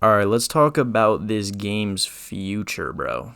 Alright, let's talk about this game's future, bro.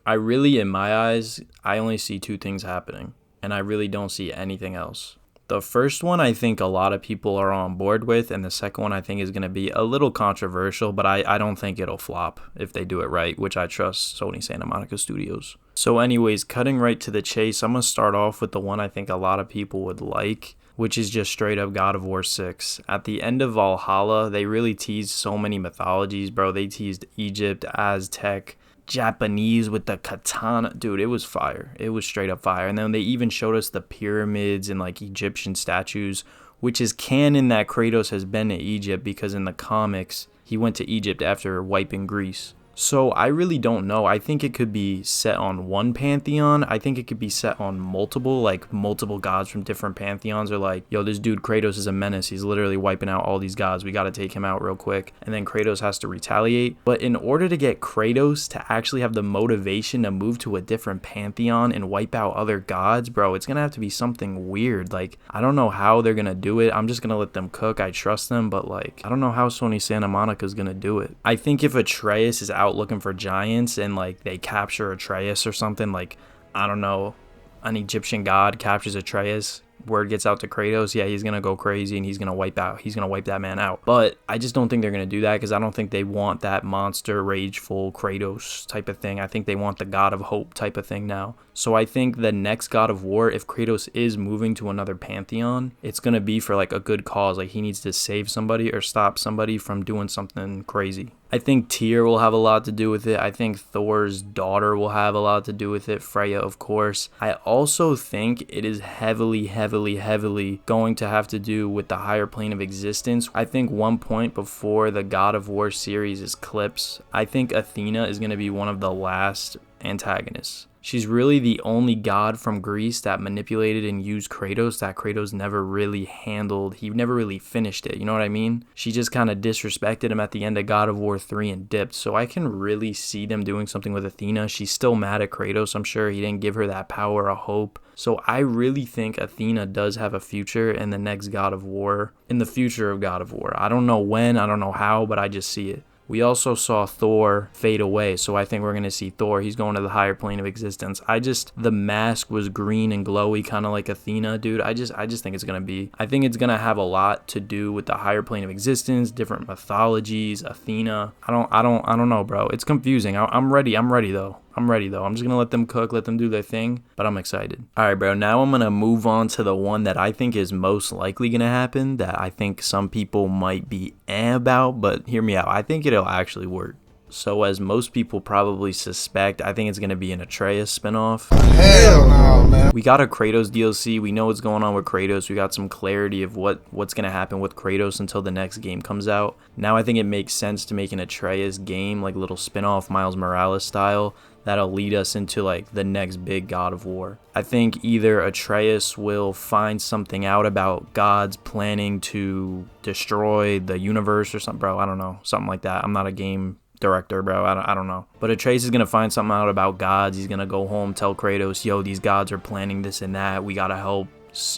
In my eyes, I only see two things happening, and I really don't see anything else. The first one I think a lot of people are on board with, and the second one I think is going to be a little controversial, but I don't think it'll flop if they do it right, which I trust Sony Santa Monica Studios. So anyways, cutting right to the chase, I'm going to start off with the one I think a lot of people would like, which is just straight up God of War 6. At the end of Valhalla, they really teased so many mythologies, bro. They teased Egypt, Aztec, Japanese with the katana. Dude, it was fire. It was straight up fire. And then they even showed us the pyramids and like Egyptian statues, which is canon that Kratos has been to Egypt because in the comics, he went to Egypt after wiping Greece. So I really don't know. I think it could be set on one pantheon. I think it could be set on multiple gods from different pantheons. Or like, yo, this dude Kratos is a menace. He's literally wiping out all these gods. We got to take him out real quick. And then Kratos has to retaliate. But in order to get Kratos to actually have the motivation to move to a different pantheon and wipe out other gods, bro, it's going to have to be something weird. Like, I don't know how they're going to do it. I'm just going to let them cook. I trust them. But like, I don't know how Sony Santa Monica is going to do it. I think if Atreus is out looking for giants and like they capture Atreus or something, like I don't know, an Egyptian god captures Atreus, word gets out to Kratos, yeah, he's gonna go crazy and he's gonna wipe that man out. But I just don't think they're gonna do that because I don't think they want that monster rageful Kratos type of thing. I think they want the god of hope type of thing now. So I think the next God of War, if Kratos is moving to another pantheon, it's gonna be for like a good cause. Like he needs to save somebody or stop somebody from doing something crazy. I think Tyr will have a lot to do with it. I think Thor's daughter will have a lot to do with it. Freya, of course. I also think it is heavily going to have to do with the higher plane of existence. I think one point before the God of War series is clips, I think Athena is going to be one of the last antagonists. She's really the only god from Greece that manipulated and used Kratos that Kratos never really handled. He never really finished it, you know what I mean? She just kind of disrespected him at the end of God of War 3 and dipped. So I can really see them doing something with Athena. She's still mad at Kratos. I'm sure he didn't give her that power or hope. So I really think Athena does have a future in the next God of War, in the future of God of War. I don't know when, I don't know how, but I just see it. We also saw Thor fade away, so I think we're going to see Thor. He's going to the higher plane of existence. The mask was green and glowy, kind of like Athena, dude. I just think it's going to be, I think it's going to have a lot to do with the higher plane of existence, different mythologies, Athena. I don't know, bro. It's confusing. I'm ready though. I'm just going to let them cook, let them do their thing, but I'm excited. All right, bro. Now I'm going to move on to the one that I think is most likely going to happen, that I think some people might be about, but hear me out. I think it'll actually work. So as most people probably suspect, I think it's going to be an Atreus spinoff. Hell no, man. We got a Kratos DLC. We know what's going on with Kratos. We got some clarity of what's going to happen with Kratos until the next game comes out. Now I think it makes sense to make an Atreus game, like a little spinoff Miles Morales style, that'll lead us into like the next big God of War. I think either Atreus will find something out about gods planning to destroy the universe or something, bro. I don't know. Something like that. I'm not a game director, bro. I don't know. But Atreus is going to find something out about gods. He's going to go home, tell Kratos, yo, these gods are planning this and that. We got to help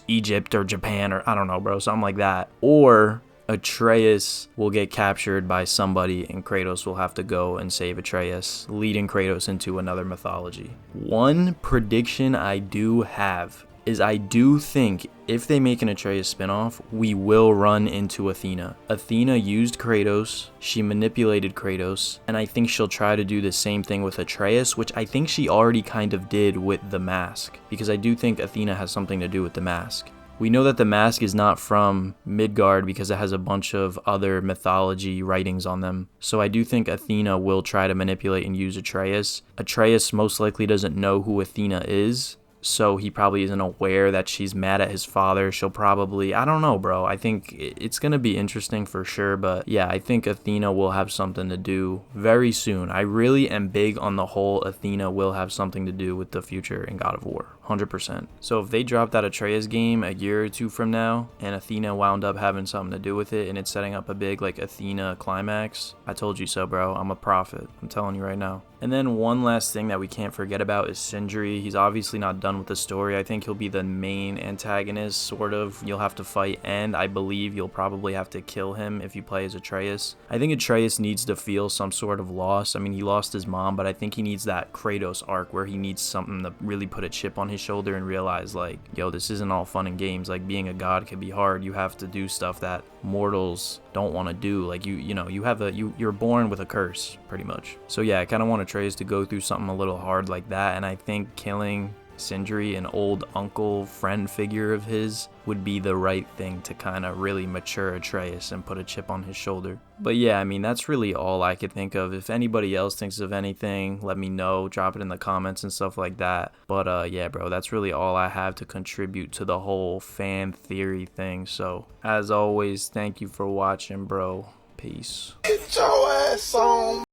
Egypt or Japan or I don't know, bro. Something like that. Or Atreus will get captured by somebody and Kratos will have to go and save Atreus, leading Kratos into another mythology. One prediction I do have is I do think if they make an Atreus spinoff, we will run into Athena. Athena used Kratos, she manipulated Kratos, and I think she'll try to do the same thing with Atreus, which I think she already kind of did with the mask, because I do think Athena has something to do with the mask. We know that the mask is not from Midgard because it has a bunch of other mythology writings on them. So I do think Athena will try to manipulate and use Atreus. Atreus most likely doesn't know who Athena is, so he probably isn't aware that she's mad at his father. She'll probably, I don't know, bro. I think it's going to be interesting for sure. But yeah, I think Athena will have something to do very soon. I really am big on the whole Athena will have something to do with the future in God of War. 100%. So if they drop that Atreus game a year or two from now and Athena wound up having something to do with it and it's setting up a big like Athena climax, I told you so, bro. I'm a prophet. I'm telling you right now. And then one last thing that we can't forget about is Sindri. He's obviously not done with the story. I think he'll be the main antagonist, sort of. You'll have to fight, and I believe you'll probably have to kill him if you play as Atreus. I think Atreus needs to feel some sort of loss. I mean, he lost his mom, but I think he needs that Kratos arc where he needs something to really put a chip on his shoulder and realize, like, yo, this isn't all fun and games. Like, being a god can be hard. You have to do stuff that mortals don't want to do. Like, you're born with a curse, pretty much. So yeah, I kind of want Atreus to go through something a little hard like that, and I think killing Sindri, an old uncle friend figure of his, would be the right thing to kind of really mature Atreus and put a chip on his shoulder. But yeah, I mean, that's really all I could think of. If anybody else thinks of anything, let me know, drop it in the comments and stuff like that. But yeah, bro, that's really all I have to contribute to the whole fan theory thing. So as always, thank you for watching, bro. Peace. Get your ass on.